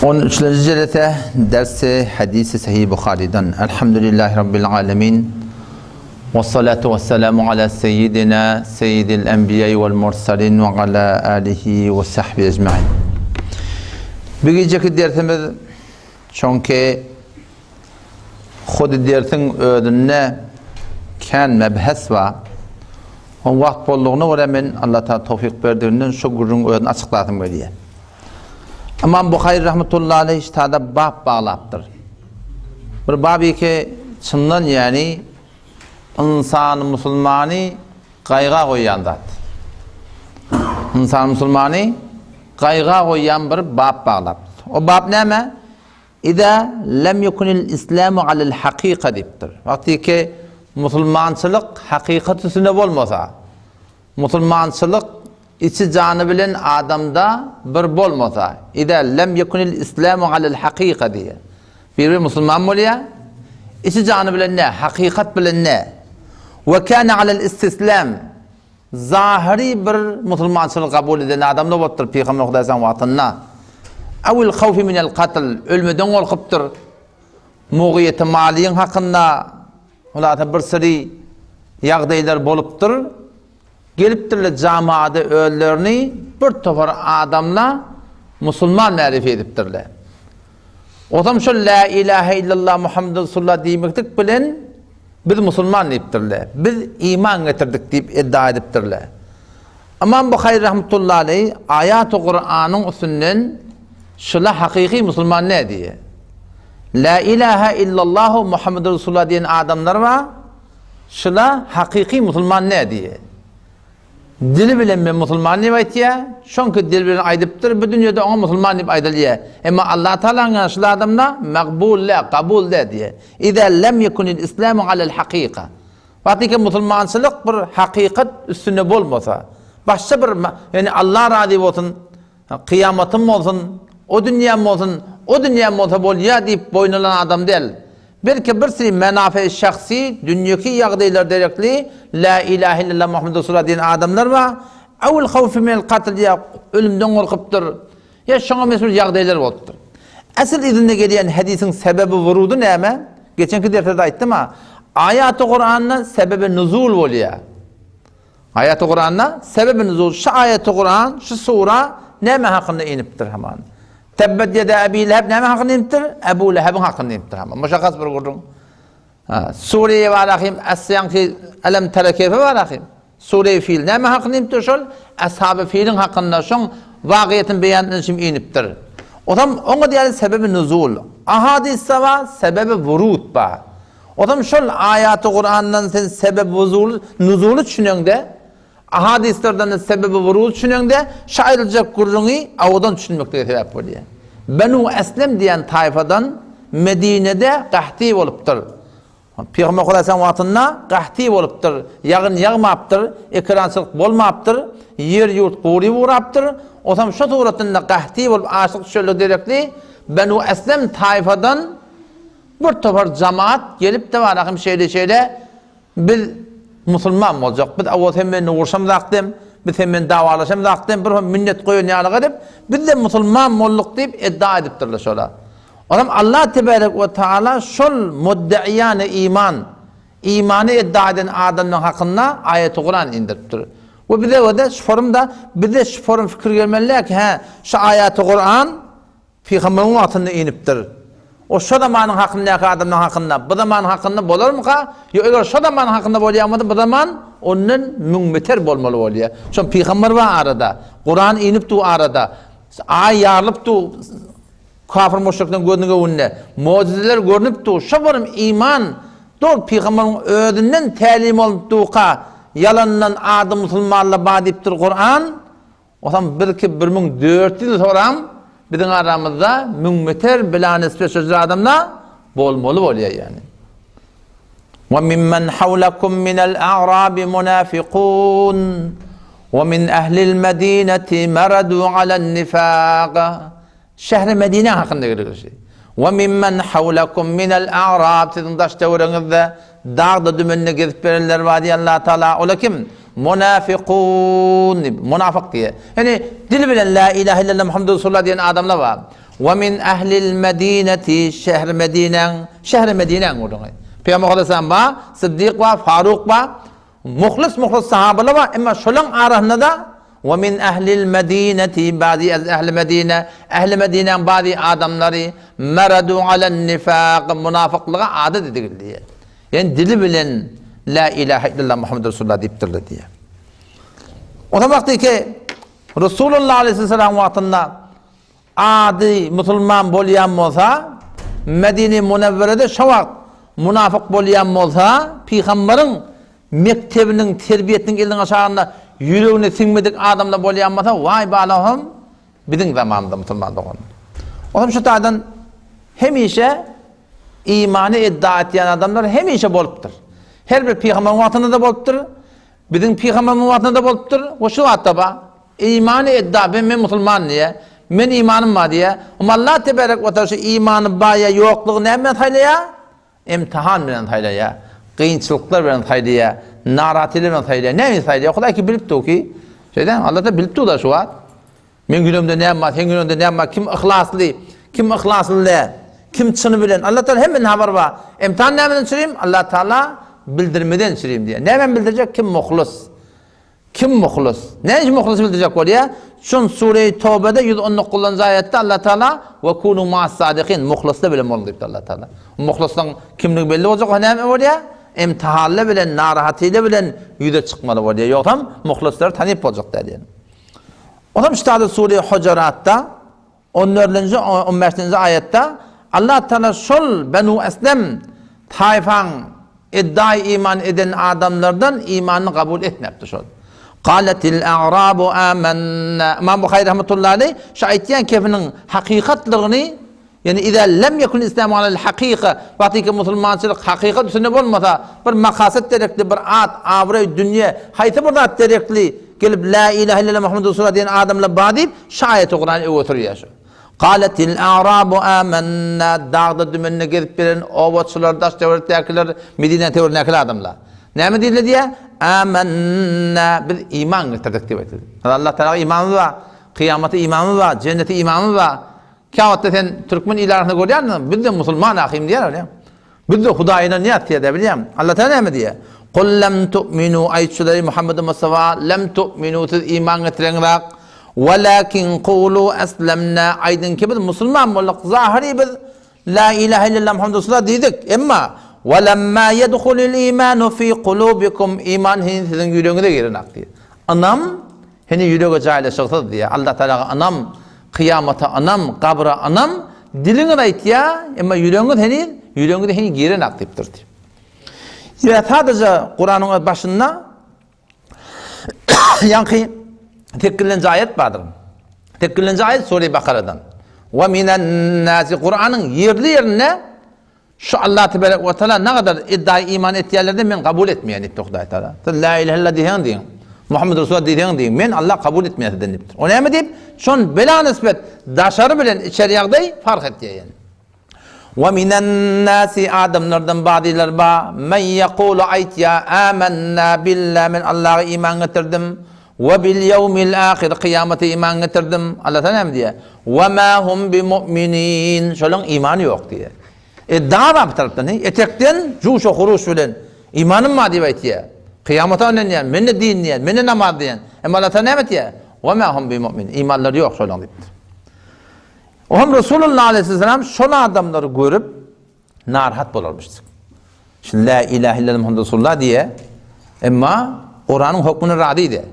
13. celde dersi hadisi Sahih Bukhari'den. Elhamdülillahi Rabbil alemin. Ve salatu ve selamu ala seyyidina seyyidil enbiya'i vel mursalin ve ala alihi ve sahbihi ecma'in. Bir geceki dersimiz çünkü xudi dersin ödünne kan mebhes var. O vaqt bolluğuna göre men Allah Teala tevfik berdiğinden şu gurrun ödünü açıkladım böyle. İmam Bukhari rahmetullahi aleyh iştada bab bağlaptır. Bir babi ki çından yani insan musulmanı qayğa koyandat. İnsan musulmanı qayğa koyan bir bab bağlaptır. O bab neme? İza lem yekunil İslamu alel hakika diptir. Vakti ki musulmançılık hakikat üstünde olmasa, musulmançılık İçi canı bilen adamda bir bolmasa, İza lem yekunil İslamu alel hakika diye. Bir Müslüman oluyor, içi canı bilen ne? Hakikat bilen ne? Ve kâne alel istislam, zahiri bir Müslümançılık kabul eden adamda bottur Peygamber Aleyhisselam vatınna. Evil havfi minel katl, ölmeden korkuptur. Muğiyeti maliyin hakkında, bir sürü yağdaylar boluptur. Geliptirle camiada öllerini bir topar adamla Müslüman marif ediptirler. O zaman şu la ilahe illallah Muhammed Resulullah demektik bilen biz Müslüman deyiptirler. Biz iman getirdik deyip iddia ediptirler. İmam Bukhari rahmetullahi aleyh ayat-ı Kur'an'ın üstünden şula hakiki Müslüman ne diye? La ilahe illallah Muhammed Resulullah diyen adamlar var. Şula hakiki Müslüman ne diye? Dili bilen ben Müslüman deyip aytiya, çünkü dil bilen aydıptır, bu dünyada ona Müslüman deyip aydılıyor. Ama Allah Teala'nın yaşlı adamda makbulle, kabul de diye. İza lem yekunil İslamu alel hakika. Vakti ki Müslümançılık bir hakikat üstüne bolmasa, başka bir, yani Allah razı olsun, kıyametim olsun, o dünyam olsun, o dünyam olsa bol ya deyip boynulan adam değil. Belki bir sürü menafe şahsi, dünyaki yağdaylar direktli, la ilahe illallah Muhammed Resulullah diyen adamlar var. Evvel havfi minel katl diye ölümden korkuptur. Ya şuna mesul yağdaylar oluptur. Asıl izinde gelen hadisin sebebi vurudu ne mi? Geçenki dersede ayttim ha. Ayat-ı Kur'an'ın sebebi nuzul oluyor. Ayat-ı Kur'an'ın sebebi nuzul. Şu ayat-ı Kur'an, şu sura ne mi hakkında iniptir hemen? Tebbet yede Ebi Leheb ne mi hakkında iniptir? Ebu Leheb'in hakkında iniptir hemen. Muşakas bir kurdun. Suriye var akım, Asyanki elem terekefe var akım. Suriye fiil ne mi hakkında iniptir şol? Ashab-ı fiilin hakkında şon vakiyetin beyanını şimdi iniptir. O zaman ona diyelim sebebi nuzul. Ahadis var, sebebi vurud var. O zaman şol ayat-ı Kur'an'dan sen sebebi nuzulu düşünüyorsun de, ahadislerden sebebi vurud düşünüyorsun de, şairılacak kurduğunu avadan düşünmekte sebep oluyor. Benu Eslem diyen tayfadan Medine'de qahti oluptur. Peygamber Aleyhisselam vatında qahti oluptur. Yağın yağmaptır, ekrançılık bolmaptır, yer yurt quri vuraptır. O zaman şu suratında qahti olup aşık şöyle direktli Benu Eslem tayfadan bir topar cemaat gelip de var akım şeyle biz Müslüman olacak. Biz avvat hemen uğraşam dağıttım, biz hemen davalaşam dağıttım, bir minnet koyun yalık edip biz de Müslüman olduk deyip iddia ediptirler şöyle. O zaman Allah Tebarek ve Teala şol muddaiyanı imanı iddia eden adamın hakkında ayet-i Kur'an indiriptir. Ve bize şu forumda bize şu forum fikir gelmeliler ki şu ayet-i Kur'an Peygamber'in altında iniptir. O şu zamanın hakkındaki adamın hakkında, bu zamanın hakkında bolar mı ka? Yok eğer şu zamanın hakkında bolayamadı, bu zaman onun münbeter bolmalı oluyor. Çünkü Peygamber var arada, Kur'an inipti arada, ay yarılıptı, kafir müşrikten gözüne önüne, mucizeler görünüptü, şu varım iman, doğru Peygamber'in ödünden talim oluptu ka, yalandan adı Müslümanla badiptir Kur'an, o zaman bir 1400 yıl sonra, bizim aramızda münmeter bilan nispet sözlü adamlar bolmalı oluyor yani. وَمِمَّنْ حَوْلَكُمْ مِنَ الْأَعْرَابِ مُنَافِقُونَ وَمِنْ أَهْلِ الْمَد۪ينَةِ مَرَدُوا عَلَى النِّفَاقِ Şehri Medine hakkında geliyor şey. وَمِمَّنْ حَوْلَكُمْ مِنَ الْأَعْرَابِ Sizin taş devrenizde dağda dümenine gezip verenler var diye Allah Teala. Ola kim? Munafikun, münafık diye. Yani dil bilen la ilahe illallah Muhammed Resulullah diyen adamlar var. Ve min ehlil medineti şehri Medinen oldu. Peygamber Aleyhisselam var, Sıddık var, Faruk var, muhlis sahabeler var. Ama şolun arasında da ve min ehlil medineti bazı ehli Medine'nin bazı adamları meradu alen nifak münafıklığa adet edildi. Yani dili bilen la ilahe illallah Muhammed Resulullah deyiptirdi diye. O da vakti ki Resulullah Aleyhisselam vaktinde adi Müslüman bolyan olsa Medine-i Münevvere'de şu vakt münafık bolyan olsa Peygamberin mektebinin terbiyetinin elinin aşağında yüreğine sinmedik adamla bolyan olsa vay be Allah'ım bizim zamanında Müslüman doğan. O zaman şu tadan hemişe imanı iddia eden adamlar hemişe boluptur. Her bir Peygamberin vaktinde de boluptur. Bizim Peygamberin vaktinde de boluptur. O şu hatta ba imanı iddia ben Müslüman diye. Men imanım var diye. Ama Allah tebarek ve teala imanı baya yokluğu ne bilen haylaya? İmtihan bilen haylaya. Kıyınçılıklar bilen haylaya. Naratiler bilen haylaya. Ne bilen haylaya? O kadar ki bilipti o ki. Şeyden Allah da bilipti o da şu an. Men günümde ne var? Sen günümde ne var? Kim ihlaslı? Kim çını bilen? Allah Teala hemen haber var. İmtihan ne bilen süreyim? Allah Teala bildirmeden süreyim diye. Ne ben bildirecek? Kim muhlis? Kim muhlis? Ne için muhlis bildirecek o diye? Şun Sure-i Tevbe'de 119. ayette Allah Teala ve kunu ma'as sadikin muhlisle bilen oldu deyip Allah Teala. Muhlis'tan kimlik belli olacak o ne o diye? İmtihanla bilen, narahatıyla bilen yüze çıkmalı o diye. Yoksa muhlisleri tanıyıp olacak diye. O zaman işte Sure-i Hucurat'ta 14. 15. ayette Allah Teala şol Benu Eslem tayfan iddia iman eden adamlardan imanını kabul etmepti şol. Qalatil a'rabu amanna. İmam Bukhari rahmetullahi aleyh şu ayetiyen kefinin hakikatlığını yani iza lem yekun İslam alel hakika vakti Müslümançılık hakikat üstünde olmasa bir makaset derekli bir avre dünya haytı burada at derekli gelip la ilahe illallah Muhammed Resulullah diyen adamla badip şu ayeti Kur'an'ı oturuyor şu. Qalatil a'rabu amanna dağda dümenine gelip bilen ovatçılar, daş devlettekiler, Medine teorinekiler adamlar. Ne mi dedi diye? Amenna biz iman getirdik diye. Allah Teala imanı var, kıyamete imanı var, cennete imanı var. Kâvatta sen Türkmen ilahını görüyor musun? Biz de Müslüman ahim diyor öyle. Biz de Hudayına niyet diye de biliyorum. Allah Teala ne mi diye? Kul lem tu'minu ayetçileri Muhammed Mustafa lem tu'minu siz iman getirenler. Velakin kulu eslemna aydın ki biz Müslüman olduk. Zahiri biz la ilahe illallah Muhammed Resulullah dedik. Ama وَلَمَّا يَدْخُلِ الْاِيمَانُ ف۪ي قُلُوبِكُمْ İman sizin yüreğinize girin diye. Anam, hani yüreğe cahilleşiktir diye. Allah Teala anam, kıyamata anam, kabra anam, dilin ait ya, ama yüreğinize hani girin aktiftir diye. Ya sadece Kur'an'ın başında yankı tekkilinci ayet vardır. Tekkilinci ayet Sure-i Bakara'dan. وَمِنَ النَّاسِ Kur'an'ın yerine şu Allah Tebarek ve Teala ne kadar iddiayı iman ettiğlerden ben kabul etmeyen etti Huday Teala. La ilahe illallah diyen diyen. Muhammed Resulullah diyen diyen. Ben Allah kabul etmeyen deniptir. O ne mi deyip? Şun bela nispet daşarı bilen içeriyagday fark etti yani. Ve minen nasi adamlardan bazılar ba men yekulu ayt ya amennâ billah men Allah'a iman getirdim. Ve bil yevmil ahir kıyamete iman getirdim. Allah Teala mi diye? Ve ma hum bi mu'minin. Şolun imanı yok diye. Daha bir taraftan etekten cuş huruş bilen imanım var diye ya. Kıyamata önleyen, menne dinleyen, menne namaz diyen. Ama Allah Teala ne diye? Ve ma hum bi mu'min. İmanları yok şöyle deyip. O hem Resulullah Aleyhisselam şöyle adamları görüp narahat bulurmuştuk. Şimdi la ilahe illallah Muhammed Resulullah diye ama Kur'an'ın hükmünü radi de.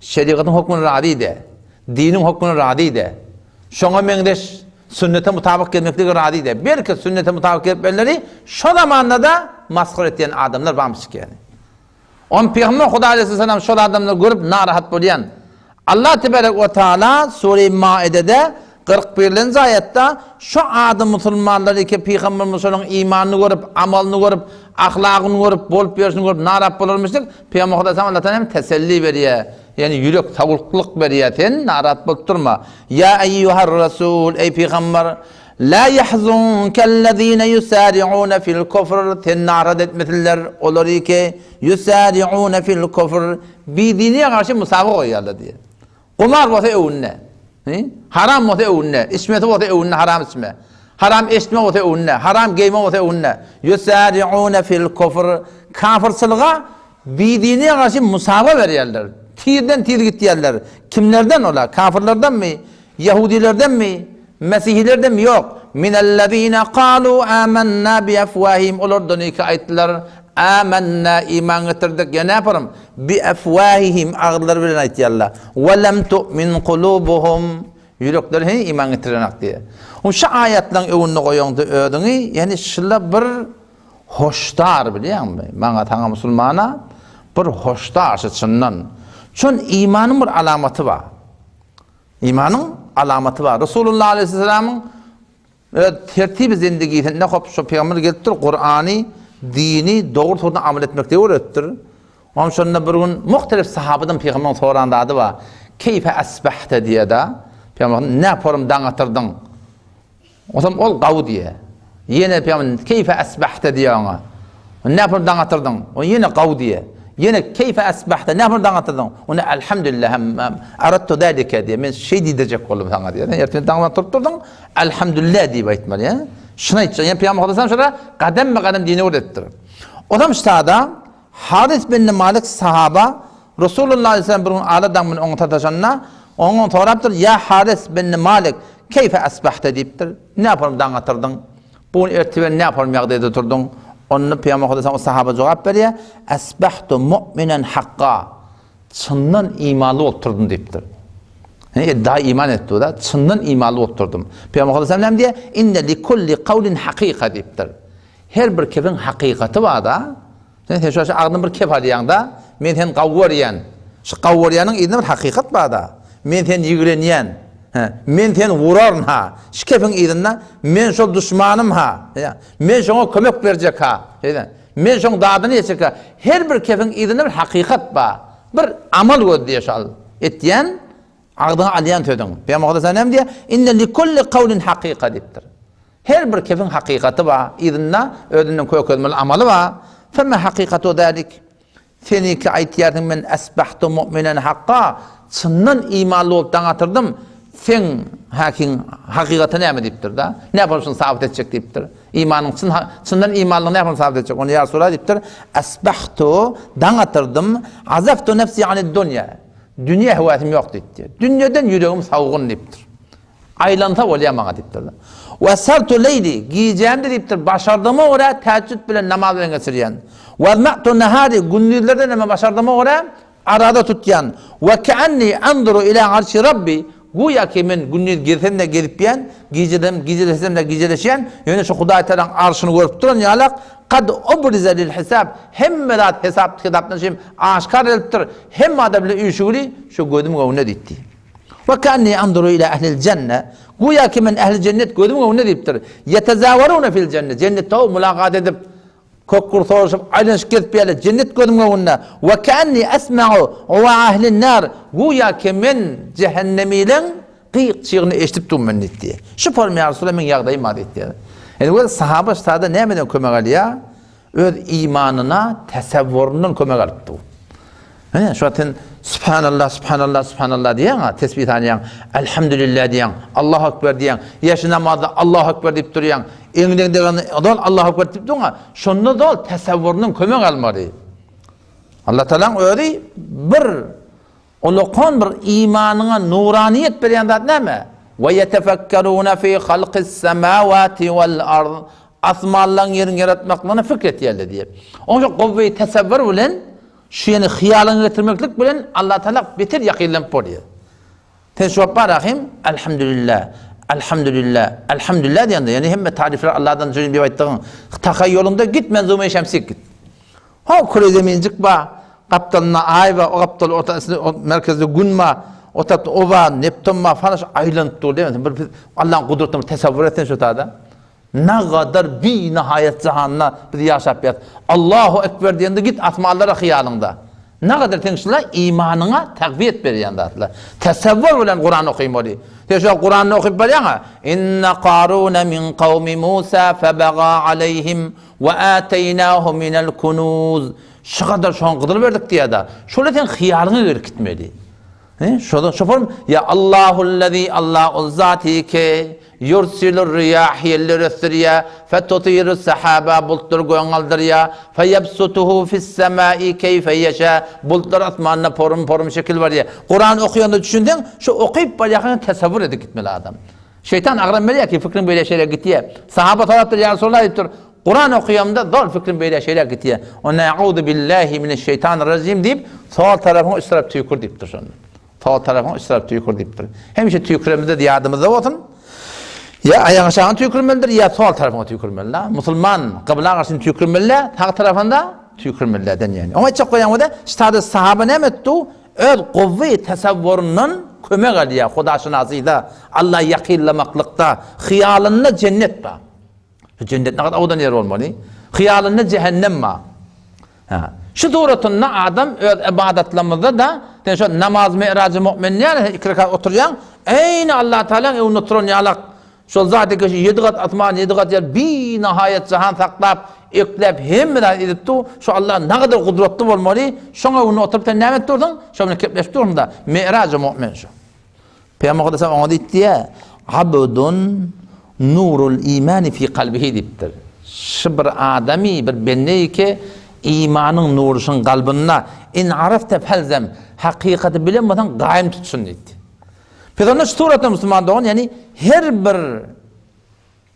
Şeriatın hükmünü radi de. Dinin hükmünü radi de. Şuna mendeş sünnete mutabık gelmekle radi de. Belki sünnete mutabık gelmeleri şu zamanda da maskar eden adamlar varmış yani. On Peygamber Huda Aleyhisselam şu adamları görüp narahat bulayan. Allah Tebarek ve Teala Sure-i Maide'de 41. ayette şu adı Müslümanları ki Peygamber Musa'nın imanını görüp, amalını görüp, ahlakını görüp, bolup görüşünü görüp narahat bulurmuştuk. Peygamber Huda Aleyhisselam Allah'tan teselli veriyor. Yani yürek savurkluk veriyetin narahat bulup durma. Ya eyyuhar Resul ey Peygamber la yahzunkellezine yusari'une fil kufr ten narahat etmediler oları ki yusari'une fil kufr bir dine karşı musabık koyuyorlar diye. Kumar olsa önüne. Haram olsa önüne, içmesi olsa önüne haram içme. Haram eşitme olsa önüne, haram giyme olsa önüne. Yusari'une fil kufr. Kafırsılığa bidine karşı musaba verirler. Tirden tir gittiyerler. Kimlerden ola? Kafirlerden mi? Yahudilerden mi? Mesihilerden mi? Yok. Minellezine kalu amennâ bi efvâhim. Olurdan iki ayetler. Amennâ iman getirdik. Ya ne yaparım? Bi efvâhihim ağırlar bilen ayetlerler. Ve lem tu'min kulubuhum. Yürekleri iman getirenek diye. O şu ayetlerin önüne koyuyordu ödünü. Yani şöyle bir hoştar biliyor musun? Bana tane Müslümana bir hoştar çıçından. Çünkü imanın bir alamatı var. İmanın alamatı var. Resulullah Aleyhisselam'ın tertib-i zindigiyetinde şu peygamber getirtir, Kur'an'ı, dini doğru turdan amel etmekte öğrettir. Onun sonra bir gün muhtelif sahabadan peygamberin soranda adı var. Keyfe asbahte diye de peygamber ne yaparım dağıtırdın? O zaman ol qavu diye. Yine peygamber keyfe asbahte diye ona. Ne yaparım dağıtırdın? O yine qavu diye. Yine keyfe asbahte ne yaparım dağıtırdın? Ona elhamdülillah arattu zalike diye. Ben şey diyecek oldum sana diye. Ertesi dağıtırdın elhamdülillah diye baytmalı ya. Şuna içeceksin. Yani peygamber Aleyhisselam şöyle kadem be kadem dini öğrettir. O zaman işte da Haris bin Malik sahaba Resulullah Aleyhisselam bir gün ağladan bunu onu tartışanına onu soraptır. Ya Haris bin Malik keyfe asbahte deyiptir. Ne yaparım dağıtırdın? Bunu ertesi ne yaparım yağda editordun? Onu Peygamber Aleyhisselam o sahaba cevap veriyor. Asbahtu mu'minen hakka. Çından imanlı oturdum deyiptir. Daha iman etti o da. Çından imanlı oturdum. Peygamber Aleyhisselam diye inne li kulli kavlin hakika deyiptir. Her bir kefin hakikati var da. Sen şu ağzından bir kef arayan da. Men sen kavvariyan. Şu kavvariyanın içinde bir hakikat var da. Men sen yigireniyen. Men sen vurarın ha. Şu kefin içinde men şu düşmanım ha. Men şuna kömek verecek ha. Men şuna dağdını yetecek ha. Her bir kefin içinde bir hakikat var. Bir amal gördü diye şal. Ettiyen ağzına alayan tüydün. Peygamber Aleyhisselam diye inne li kulli kavlin hakika deyiptir. Her bir kefin hakikati var. İzinde ödünden kökölmeli amalı var. Femme hakikatu dalik. Seni ki ayetiyatın men esbahtu mu'minen hakka. Çından imanlı olup dağıtırdım. Sen hakikati ne mi deyiptir da? Ne yaparsın sabit edecek deyiptir. İmanın çından imanlı ne yaparsın sabit edecek? Onu ya Resulullah deyiptir. Esbahtu dağıtırdım. Azaftu nefsi anid dünya. Dünya hüvatim yok deyiptir. Dünyadan yüreğim savğun deyiptir. Aylanta olayamağa deyiptir. Ve sartu leyli giyeceğim de deyiptir. Başardığıma oraya teheccüd bile namaz bile geçiriyen. Ve ma'tu nehari gündüzlerden hemen başardığıma oraya arada tutyan. Ve keanni anduru ila arşi Rabbi. Güya ki men gündüz girsem de gelip yiyen, geceleşsem de geceleşiyen, yani şu Huday Teala'nın arşını görüp duran yalak, kad obrize lil hesab, hem medat hesap kitaptan şimdi aşkar ediptir, hem de bile üşüğülü, şu gördüm gavune ditti. Ve keanni anduru ila ehlil cennet, güya ki men ehl cennet gördüm gavune deyiptir. Yetezavarune fil cennet, cennette o mulakat edip, kokkur soruşup aylanışıp gezip yerler cennet gördüm gavune. Ve keanni esma'u ve ahlin nar, güya ki men cehennemiyle kıyık çığını eşitip durmen diye. Şu formu ya Resulullah men yağdayım adet diye. Yani bu sahaba stada ne meden kömek alıyor? Öz imanına, tesevvüründen kömek alıptı. Şu atın Subhanallah, Subhanallah, Subhanallah diyen, tesbih tanıyan, Elhamdülillah diyen, Allahu Ekber diyen, yaşı namazda Allahu Ekber deyip duruyan, elinden de Allahu Ekber deyip duruyan, şunda da tesevvüründen kömek almalı. Allah Teala'nın öyle bir ulukan bir imanına nuraniyet veren zat ne mi? Ve yetefekkerûne fî halqis semâvâti vel ard. Asmanların yerini yaratmaklarına fikretiyorlar diye. Onun için kuvve-i tesevvür bilen, şu yani hıyalını getirmeklik bilen Allah Teala beter yakınlanıp oluyor. Teşvap barahim, elhamdülillah, elhamdülillah, elhamdülillah diyen de yani hem tarifler Allah'tan sözün bir vakittığın takayyolunda git menzume-i şemsik git. Ha kulede mincik ba, kaptanına ayva, o kaptan ortasında o merkezde günma, o tarafta ova, neptunma falan aylanıp değil mi? Allah'ın kudretini tesavvur etsin şu tada. Ne kadar bir nihayet zahanına bir yaşap yat. Allahu Ekber diyende git atmalara hıyalında. Ne kadar tenşler imanına takviyet veriyen datlar. Tesavvur bilen Kur'an okuyayım oluyor. Teşekkür Kur'an'ı okuyup veriyorlar. İnne Qarun min kavmi Musa febaga aleyhim ve ateynahu minel kunuz. Şu kadar şu an kıdır verdik diye da. Şöyle ten hıyalını verkitmeli. Şoför ya Allahu'llezî Allah o zati ki yursilur riyah yellirüsriya fetutiru sahaba bultlar goyanaldır ya feyebsutuhu fis semai keyfe yeşâ bultlar asmanına porum şekil var ya. Kur'an okuyanda düşündün şu okuyup balyakını tesavvur edip gitmeli adam. Şeytan ağrameli ya ki fikrin böyle şeyler gitti ya. Sahaba taraftar ya Resulullah deyiptir. Kur'an okuyamda doğru fikrin böyle şeyler gitti ya. O na'udu billahi mineşşeytanirracim deyip sol tarafına ısrap tüykur deyiptir sonra. Sol tarafına ısrap tüykur deyiptir. Hem işte tüykuremizde de yardımızda olsun. Ya ayağın aşağına tüykurmelidir ya sol tarafına tüykurmelidir. Müslüman kıbla karşısında tüykurmelidir. Sağ tarafında tüykurmelidirden yani. Ama çok koyan o da işte sahabe ne etti? Öz kuvve tesavvurunun kömek alıyor. Hudaşınazıyla, Allah yakınlamaklıkta, hıyalında cennet var. Cennet ne kadar odan yer olmalı. Hıyalında cehennem var. Şu doğrultuda adam öz ibadetlerimizde da şu namaz mi'racı müminler iki rekat oturuyan aynı Allah Teala evini oturan yalak şu zaten ki 7 kat atman 7 kat yer bir nihayet cihan saklap eklep hemden edip tu şu Allah ne kadar kudretli olmalı şuna onu oturup da ne etti oradan şu bunu kepleşti orada mi'racı mümin şu Peygamber Kudüs'e ona dedi ya abdun nurul imani fi kalbihi diptir şu bir adami bir benneyi ki imanın nuruşun kalbine in arafte felzem hakikati bilemeden gaim tutsun dedi. Peygamber suratı Müslüman doğan yani her bir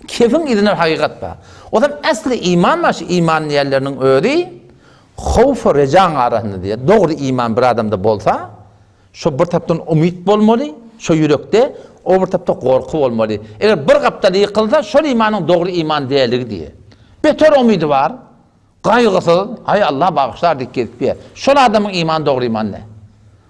kefin idine hakikat var. O zaman asli iman var, iman yerlerinin öğreyi havf-ı recan arasında diye doğru iman bir adamda bolsa şu bir taptan umut olmalı, şu yürekte o bir tapta korku olmalı. Eğer bir kapta yıkılsa şu imanın doğru iman değerli diye. Beter umudu var. Kaygısız, hay Allah bağışlar dikkat bir. Şol adamın iman doğru iman ne?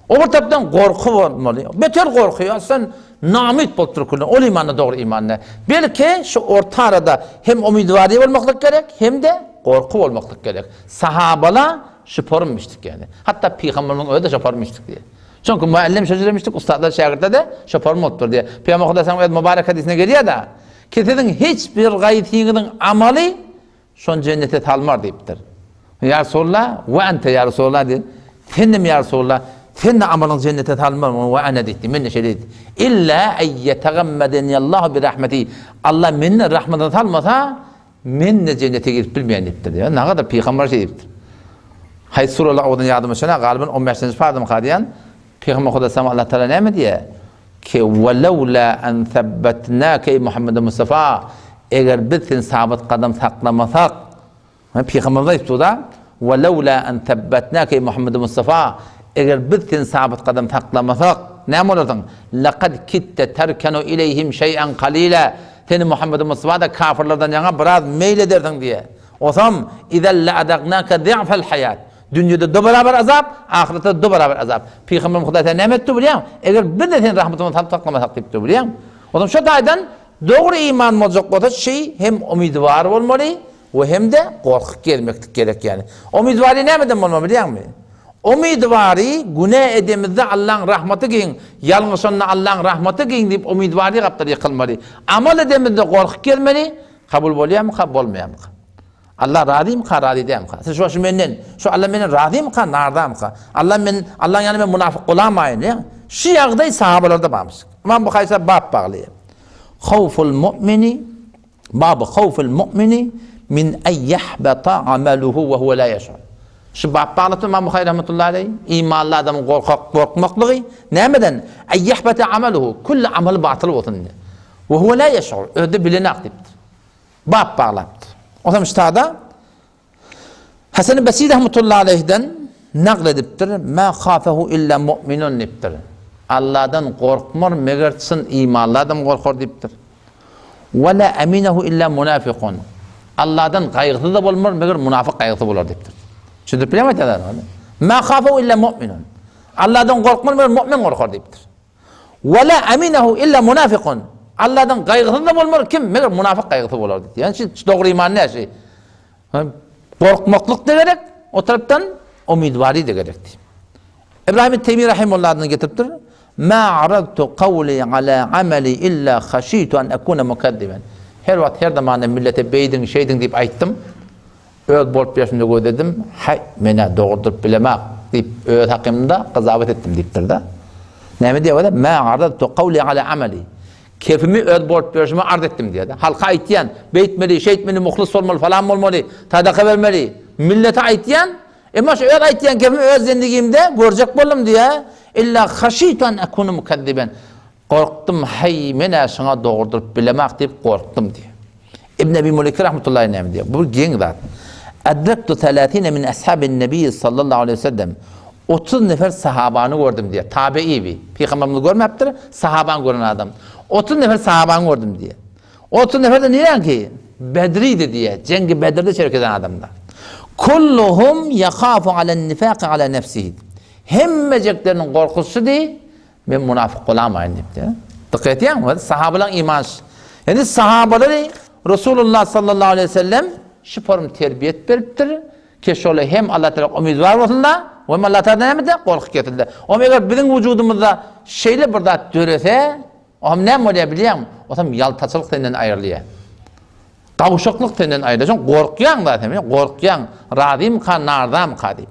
O bir taptan korku olmalı. Beter korkuyor. Sen namit boltur o imanla doğru iman ne? Belki şu orta arada hem umidvari olmaklık gerek hem de korku olmaklık gerek. Sahabala şüpörmüştük yani. Hatta Peygamber'in öyle de şüpörmüştük diye. Çünkü muallim sözü demiştik, ustadlar şagirdler de şüpörmüdür diye. Peygamber Kudüs'ün mübarek hadisine geliyor da kesenin hiçbir gayetinin ameli son cennete talmar deyiptir. Ya Resulullah ve ente ya Resulullah dedi. Sendim ya Resulullah. Sen de amalın cennete talmar mı? Ve ene dedi. Men ne şey dedi. İlla eyyetegammedenniyallahu bi rahmeti. Allah minne rahmetine talmasa minne cennete girip bilmeyen deyiptir. Ya. Ne kadar peygamber şey deyiptir. Hay surullah odan yardım etsin. Galiba 15. pardım kadiyan. Peygamber Kudüs'e Allah Teala ne mi diye? Ki velevla en sebbetnâke Muhammed Mustafa. Eğer biz seni sabit kadam saklamasak, Peygamber'de istiyorlar. وَلَوْلَا أَنْ ثَبَّتْنَاكَ Muhammed Mustafa. Eğer biz seni sabit kadam saklamasak, ne mi olurdun? لَقَدْ كِتَّ تَرْكَنُوا اِلَيْهِمْ شَيْئًا قَلِيلًا. Seni Muhammed Mustafa da kafirlerden yana biraz meylederdin diye. O zaman اِذَا لَأَدَقْنَاكَ ضِعْفَ الْحَيَاتِ. Dünyada da beraber azap, ahirette de beraber azap. Peygamber Kudüs'e ne etti biliyor musun? Eğer biz de senin rahmetini saklamasak deyip biliyor musun? O zaman şu daydan doğru iman olacak olan şey hem umidvar olmalı ve hem de korku gelmektik gerek yani. Umidvari ne meden olmalı biliyor musun? Umidvari günah edemizde Allah'ın rahmeti giyin, yalnız sonra Allah'ın rahmeti giyin deyip umidvari kapları yıkılmalı. Amal edemizde korku gelmeli, kabul oluyor mu, kabul olmuyor mu? Allah razı mı, razı değil mi? Siz şu benden, şu Allah beni razı mı, narda mı? Allah yani ben münafık olamayın ya. Şu yağdayı sahabalarda bağmış. İmam Bukhari bab bağlıyor. Havful mu'mini bab havful mu'mini min en yahbata ameluhu ve huve la yeş'ur. Şu bab bağlatı İmam Bukhari rahmetullahi aleyhi imanlı adamın korkmaklığı nemeden en yahbata ameluhu kulli amel batıl olsun ve huve la yeş'ur öde bilene aktiftir. Bab bağlattı. O zaman işte da Hasan-ı Basri rahmetullahi aleyhiden naklediptir. Ma khafehu illa mu'minun diptir. Allah'dan korkmur meğersin imanlı adam korkur deyiptir. Ve la eminehu illa munafikun. Allah'dan kaygısı da bulmur meğer münafık kaygısı bulur deyiptir. Şimdi bilemez adam. Ma khafehu illa mu'minun. Allah'dan korkmur meğer mu'min korkur deyiptir. Ve la eminehu illa munafikun. Allah'dan kaygısı da bulmur kim meğer münafık kaygısı bulur deyiptir. Yani doğru iman ne şey? Korkmaklık da gerek. O taraftan umidvari de gerekti. İbrahim Teymi rahimullah'ını getiriptir. Ma aradtu kavli ala ameli illa khashitu en ekune mukaddimen. Her vakit her zaman millete beydin şeydin deyip ayttım. Öyle bolup yaşımda koy dedim. Hay mene doğrudur bilemek deyip öyle hakkımda kazavet ettim deyiptir de. Näme diýip ma aradtu qawli ala amali. Kefimi öz bort berişime ard ettim diýdi. Halka aýtýan, beýtmeli, şeýtmeli, muhlis bolmaly, falan bolmaly, tadaqa bermeli. Millete aýtýan, emma şu öz aýtýan kefimi öz zendigimde görjek boldum diýe. İlla haşitan akunu mukazziben. Korktum hay mene şuna doğurdurup bilemek diýip korktum diýe. İbn Ebi Muleyke rahmetullahi aleyh diýe. Bu geň zat. Adraktu 30 min ashabin nebi sallallahu aleyhi ve sellem. 30 nefer sahabanı gördüm diye. Tabi'i bir. Peygamberimiz görmeptir, sahaban gören adam. 30 nefer sahabanı gördüm diye. 30 nefer de niye ki? Bedri'di diye. Cengi Bedir'de şerik eden adamlar. Kulluhum yakhafu alen nifaqi ala nefsihi. Hemmeceklerinin korkusu değil, ben münafık olamayın deyip. Dikkat ediyor musun? Sahabaların imanı. Yani sahabaları Resulullah sallallahu aleyhi ve sellem şu form terbiyet veriptir. Ki şöyle hem Allah Teala ümidvar olsunlar, hem Allah Teala'dan hem de korku getirdi. O eğer bizim vücudumuzda şeyle burada dörese, o ne oluyor biliyor musun? O tam yaltaçılık tenden ayrılıyor. Tavşaklık tenden ayrılıyor. Korkuyan da demek, korkuyan. Radim ka, nardam ka deyip.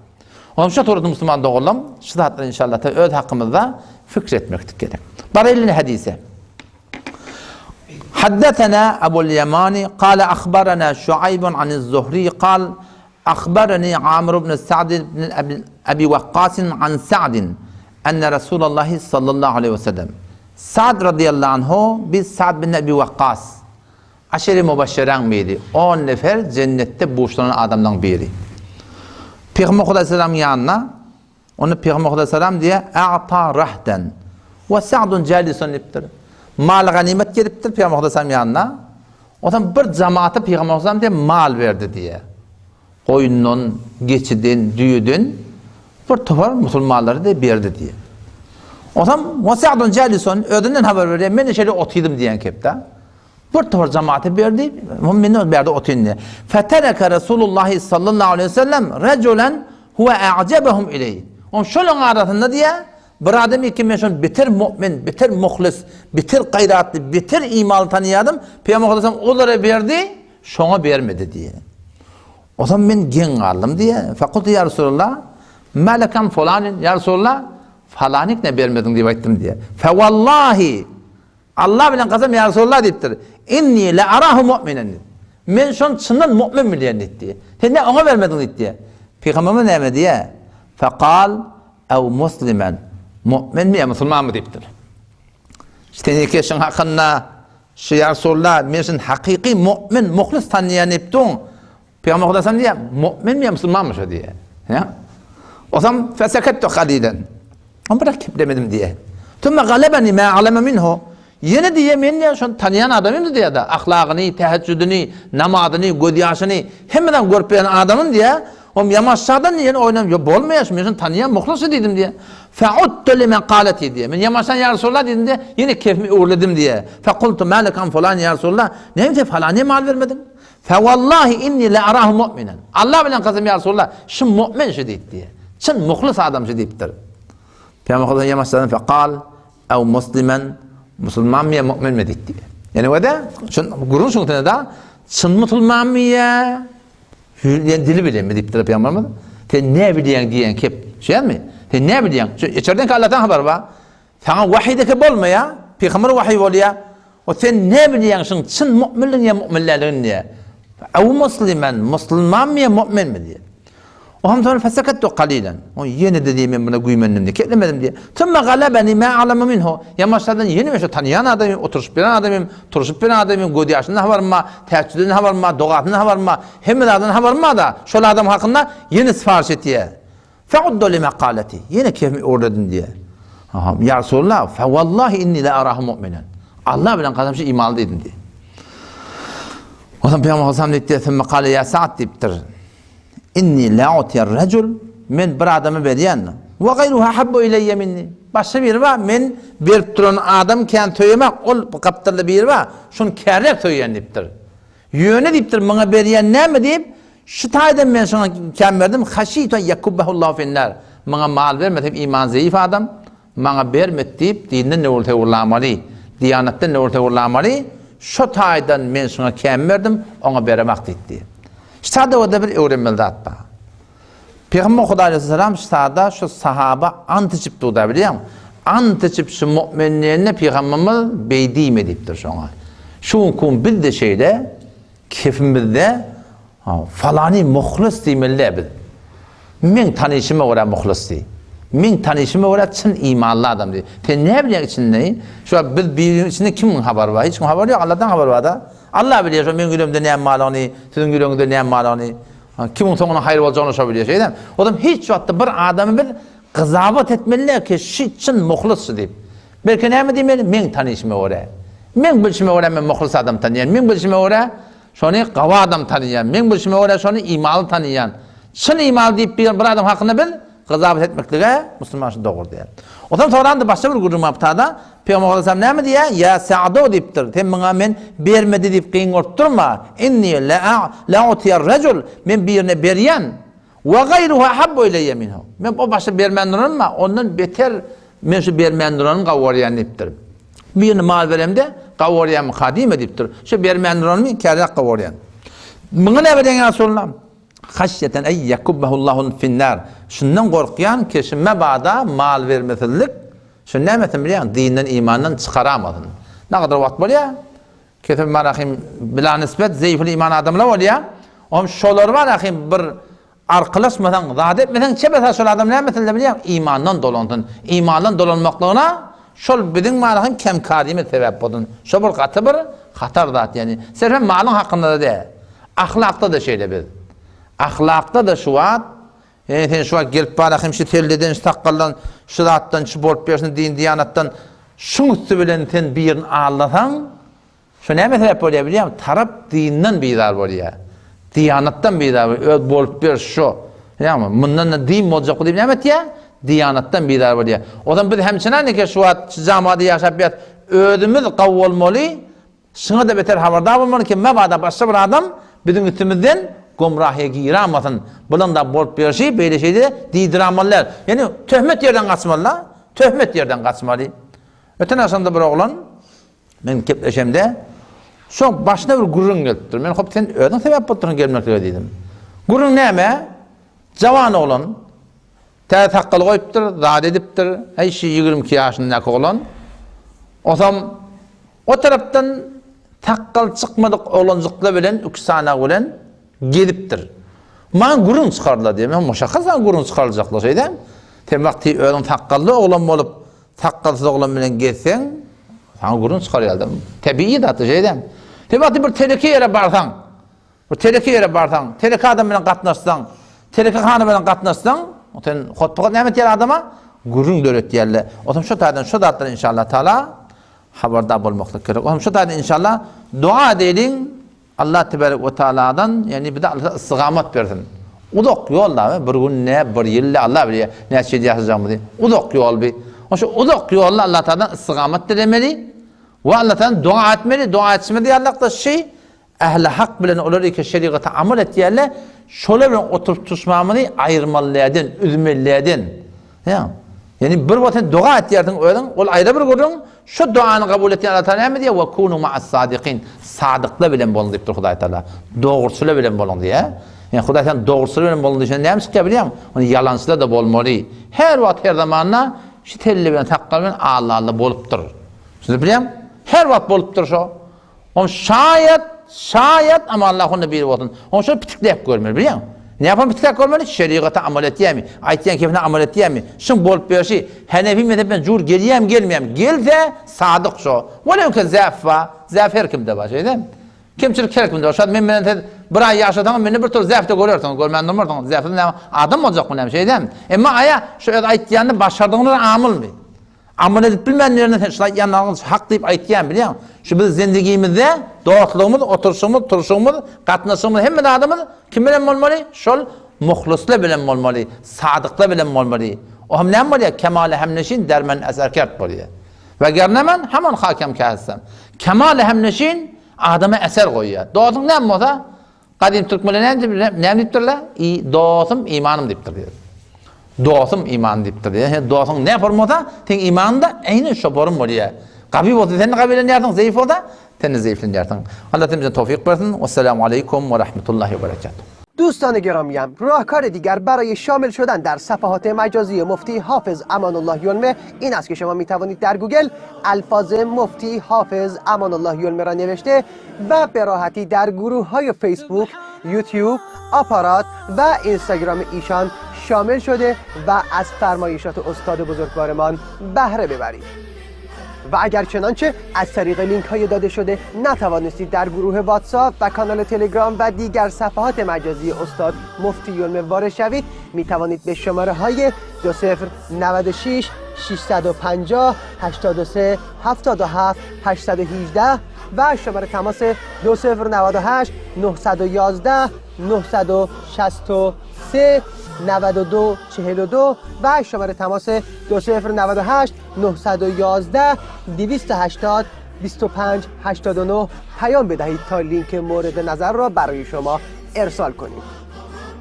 Onun şu turdu Müslüman doğulam, şu da inşallah öz hakkımızda fikretmek gerek. Barayli hadise. حدثنا أبو اليماني قال أخبرنا شعيب عن الزهري قال أخبرني عامر بن سعد بن أبي وقاص عن سعد أن رسول الله صلى الله عليه وسلم Sa'd radıyallahu anhu biz Sa'd bin Ebi Vakkas aşere mübeşşeren biri 10 nefer cennette boşlanan adamdan biri. Peygamber Aleyhisselam yanına onu Peygamber Aleyhisselam diye a'ta rahden ve Sa'dun calisun iptir. Mal ganimet geliptir Peygamber Aleyhisselam yanına. Odan bir cemaate Peygamber Aleyhisselam diye mal verdi diye. Koyunun, geçidin, düğüdün bir tofar musulmanları da verdi diye. Odan Sa'dun calisun ödünden haber veriyor. Ben de şöyle otuyordum diyen kepte. Bir tofar cemaate verdi. Beni verdi otuyun diye. Fetereke Resulullah sallallahu aleyhi ve sellem reculen huve a'cebehum ileyhi. On şolun arasında diye bir adam ki şun bitir mümin, bitir muhlis, bitir gayratlı, bitir imanlı tanıyadım. Peygamber Aleyhisselam onlara verdi, şona vermedi diye. O zaman ben gen aldım diye. Fakultu ya Resulullah, melekam falanin ya Resulullah, falanik ne vermedin diye baktım diye. Fe vallahi Allah bilen kazam ya Resulullah deyiptir. İnni le arahu mu'minen. Men şun çından mümin mi diye. Sen ne ona vermedin diye. Peygamber'e ne diye? Fekal ev muslimen. Mümin mi ya Müslüman mı deyiptir. İşte ne ki şun hakkında şu ya Resulullah men şun hakiki mümin, muhlis tanıyan iptun. Peygamber Aleyhisselam diye mümin mi ya Müslüman mı şu diye. Ya? O zaman fesekettu kalilen. Ama bırak demedim diye. Tümme galebeni ma aleme minhu. Yine diye men ya şun tanıyan adamım diye da ahlakını, teheccüdünü, namazını, gödyaşını hemden görüp adamın diye o yamaçlardan yine oynam yok bolmayış men tanıyan muhlası dedim diye. Fa'udtu limen qalati diye. Men yamaçtan ya Resulullah dedim diye yine kefimi uğurladım diye. Faqultu malakan falan ya Resulullah. Ne falan mal vermedin? Fe vallahi inni la arahu mu'minen. Allah bilen kazım ya Resulullah. Şu mümin şu deyip diye. Çın muhlis adam şu deyiptir. Peygamber yamaçlardan faqal ev muslimen Müslüman mı ya mümin mi deyip diye. Yani o da gurun şunu da çın Müslüman mı ya? Dili bilen mi deyiptir Peygamber. Sen ne biliyen diyen kep şey mi? Sen ne biliyen? İçeriden ki Allah'tan haber var. Sana vahideki bolma ya. Peygamber vahiy oluyor. O sen ne biliyen çın müminliğin ya müminlerin diye. Ev muslimen, Müslüman mı ya mümin mi diye. O hem sonra fesakettu kalilen. O yeni dediğim ben buna güymendim diye. Ketlemedim diye. Tümme galebeni ma alama minhu. Yamaçlardan yeni mi şu tanıyan adamım, oturup bilen adamım, turuşup bilen adamım, gödyaşından haber mi, teheccüdünden haber mi, doğatından haber mi, hemmelerden haber mi da şöyle adam hakkında yeni sipariş et diye. Fe'uddu li meqaleti. Yine kefimi uğurladın diye. Ya Resulullah, fe vallahi inni la arahu mu'minen. Allah bilen kazanmış imanlı dedim diye. O zaman Peygamber Aleyhisselam dedi, "Thumma qala ya Sa'd diptir. İnni la uti'er racul men bir adamı veriyen ve gayruhu habbu ileyye minni." Başka bir var, men bir turan adam kan toymak ol kaptırlı bir var. Şun kerrek toyan diptir. Yöne diptir bana veriyen ne mi deyip şu taydan men sana kan verdim. Haşitu yakubahullahu finnar. Bana mal vermedim iman zayıf adam. Bana vermet deyip dininden ne ortaya uğurlamalı. Diyanetten ne ortaya uğurlamalı. Şu taydan men sana kan verdim. Ona veremek dedi. İşte o da bir öğrenmeli hatta. Peygamber Aleyhisselam işte şu sahaba anticip de biliyor musun? ant içip şu müminlerine Peygamberimiz beydime deyiptir şoňa. Şuňkun biz de şeyde kefimizde falani muhlis diýmeli biz. Men tanışyma göre muhlis diýip. Men tanışyma göre çyn imanly adam diýip. Sen ne bilýän içinde? Şu biz bir içinde kimin habar var? Hiç kim habar yok. Allah'tan habar var da. Allah bilir şu men gülümde näme malany, sizin gülüňizde näme malany. Kimin soňuna hayır boljagyny şo bilýär şeýdem. Odam hiç wagtda bir adamy bir gızabat etmeliler ki şu çyn muhlis diýip. Belki näme diýmeli? Men tanışyma göre. Men bilşime göre men muhlis adam tanıyan. Men bilşime göre şonu gawa adam tanıyan. Men bilşime göre şonu imanly tanıyan. Çyn imanly diýip bir adam hakynda bil gızabat etmeklige Müslüman şu dogry diýär. Odan sonra da başga bir gurrum aptada Peygamber Aleyhisselam näme diýär? Ya Sa'do diýipdir. Sen maňa men bermedi diýip kyn gortturma. Inni la utiyar rajul men birine berýän we gayruhu habbu ilayya minhu. Men o başa bermän duranma, ondan beter men şu bermän duranyn gawryan diýipdir. Birine mal beremde gawryan hadim edipdir. Şu bermän duranmy kärek gawryan. Muňa näme diýen Rasulullah? Haşyeten ey yakubbahullahun finnar. Şundan gorkyan keşime bada mal vermesinlik. Şu nämesin bilýän? Dinden imandan çıkaramadın. Ne kadar wagt bolýar? Ketip marahim bilan nisbet zayıflı iman adamlar bolýar. Om şolar var ahim bir arkalaşmadan, zat etmeden çebet şol adam nämesin bilýär? İmandan dolandın. İmandan dolanmaklygyna şol biziň marahim kemkarime sebep boldun. Şo bir gaty bir hatar zat yani. Serhem malyň hakynda da, ahlakda da şeýle biz. Ahlakta da şu wat, sen şu wat gelip barahim şu telleden, şu takkaldan, şu zattan, şu bolup bersin din diyanattan, şuň üstü bilen sen birini ağlasan, şu näme sebep bolýar bilýärmi? Tarap dinden beýdar bolýar. Diyanattan beýdar bolýar, bolup ber şu. Ýa-ni mundan da din boljak diýip näme diýär? Diyanattan beýdar bolýar. Odan biz hemçinden ki şu wat jamada ýaşap ýat, özümüz gawy bolmaly, şuna da beter habardar bolmaly ki mabada başga bir adam biziň üstümizden gomrahiye giramasın. Bulan da bolup bir şey, böyle şeyde diýdiramalar. Yani töhmet yerden kaçmalı. Töhmet yerden kaçmalı. Öten asanda bir oğlan, men kepleşemde, şu başına bir gurrun gelipdir. Men hop sen ödün sebep boldyň gelmekle diýdim. Gurrun näme? Jawan oğlan, täze takkal goýupdyr, zat edipdir. Heýşi 22 ýaşyndaky oğlan. Osam o tarapdan takkal çykmadyk oğlanjyklar bilen 2 sana bilen gelipdir. Man gurun çıkardılar diye. Men moşakazan gurun çıkarılacaklar şeyden. Tem vakti ödün takkallı oğlan bolup takkalsız oğlan bilen gelsen sana gurun çıkarıyordum. Tabii da şeyden. Tem vakti bir teleke yere barsan, bir teleke yere barsan, teleke adam bilen katnaşsan, teleke hanı bilen katnaşsan, sen hotpakat nämet yer adama gurun döret diýerler. Otam şu taýdan şu zatlar inşallah taala habardar bolmakly gerek. Otam şu taýdan inşallah dua edelim. Allah tebarek ve Taala'dan yani bir de Allah istigamet versin. Uzak yolda bir gün ne bir yılda Allah bilir ne şey yapacağımı diye. Uzak yol bir. O şu uzak yolla Allah Teala'dan istigamet dilemeli ve Allah Teala'dan dua etmeli. Dua etmeli diye Allah da şey ehli hak bilen olur ki şeriata amel et diye şöyle bir oturup tutmamını ayırmalıydın, üzmeliydin. Ya. Yani bir vakit dua et diyordun öyle, ol ayrı bir görün. Şu duanı kabul ettiğin Allah Teala ne diyor? Ve kunu ma'as sadiqin. Sadıkla bilen bolun deyipdir Hudaý Teala. Doğrusuyla bilen bolun diye. Yani Hudaý Teala doğrusuyla bilen bolun diye näme çıkıyor biliyor musun? Onu yalansıyla da bolmaly. Her vakit her zamanla şu telli bilen takkal bilen Allah bolupdur. Siz biliyor musun? Her vakit bolupdur şu. On şayet ama Allah onu bir olsun. On şu pitikleyip görmeli biliyor musun? Ne yapan bitkak görmeli? Şeriata amel etýärmi? Aýtýan kefine amel etýärmi? Şun bolup berşi, Hanefi mezhebinden jur gelýärmi, gelmeýärmi? Gelse sadyk şo. Welew ki zaf her kimde bar şeýdem. Kimçilik her kimde bar. Şad men bilen bir ay ýaşadam, meni bir tür zafda görersiň, görmän durmarsyň. Zafda adam boljak bilen şeýdem. Emma aya şu aýtýandy başardyňlar amylmy? Amel edip bilmänlerine şaýýan hak diýip aýtýan bilýär. Şu biz zindagimizde dogatlygymyz, oturuşymyz, turuşymyz, gatnaşymyz hemme adamyz kim bilen bolmaly? Şol muhlisler bilen bolmaly, sadyklar bilen bolmaly. O hem näme bolýar? Kemal hemneşin dermen eserkert bolýar. Ve gernemen hemen hakem kâssem. Kemal hemneşin adama eser goýýar. Dogatyň näme bolsa? Kadim Türkmenler näme diýipdirler? Dostum imanım diýipdir. Dostum iman diýipdir. Dostum ne formoda? Ten imanda eýne şo borum bolýar. Gabi bolsa sen gabilenýärdiň, zayıf bolsa sen zayıflenýärdiň. Allah temize tawfik bersin. Vesselamu aleykum ve rahmetullahi ve berekatuhu. دوستان گرامیم، راهکار دیگر برای شامل شدن در صفحات مجازی مفتی حافظ امان الله یلمه این است که شما می توانید در گوگل الفاظ مفتی حافظ امان الله یلمه را نوشته و به راحتی در گروه های فیسبوک، یوتیوب، آپارات و اینستاگرام ایشان شامل شده و از فرمایشات استاد بزرگوارمان بهره ببرید. و اگر چنانچه از طریق لینک های داده شده نتوانستید در گروه واتساپ و کانال تلگرام و دیگر صفحات مجازی استاد مفتی یلمه وارد شوید، می توانید به شماره های 2096 650 83 77 818 و شماره تماس 2098 911 963 92 42 و شماره تماس 2098 911 280 25 89 پیام بدهید تا لینک مورد نظر را برای شما ارسال کنیم.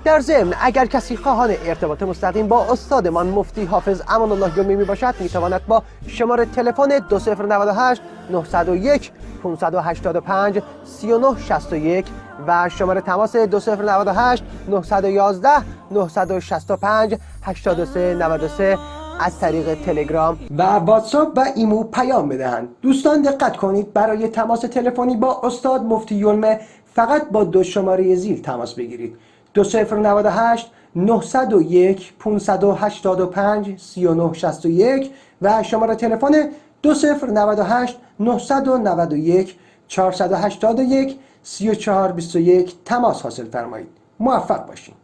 در ضمن اگر کسی خواهان ارتباط مستقیم با استادمان مفتی حافظ امان الله یلمه می باشد، می تواند با شماره تلفن 2098 901 585 3961 و شماره تماس 2098 911 965 8393 از طریق تلگرام و واتساپ و ایمو پیام بدهند. دوستان دقت کنید، برای تماس تلفنی با استاد مفتی یلمه فقط با دو شماره زیر تماس بگیرید: 2098 901 585 3961 و شماره تلفن 2098 991 481 3421 تماس حاصل فرمایید. موفق باشید.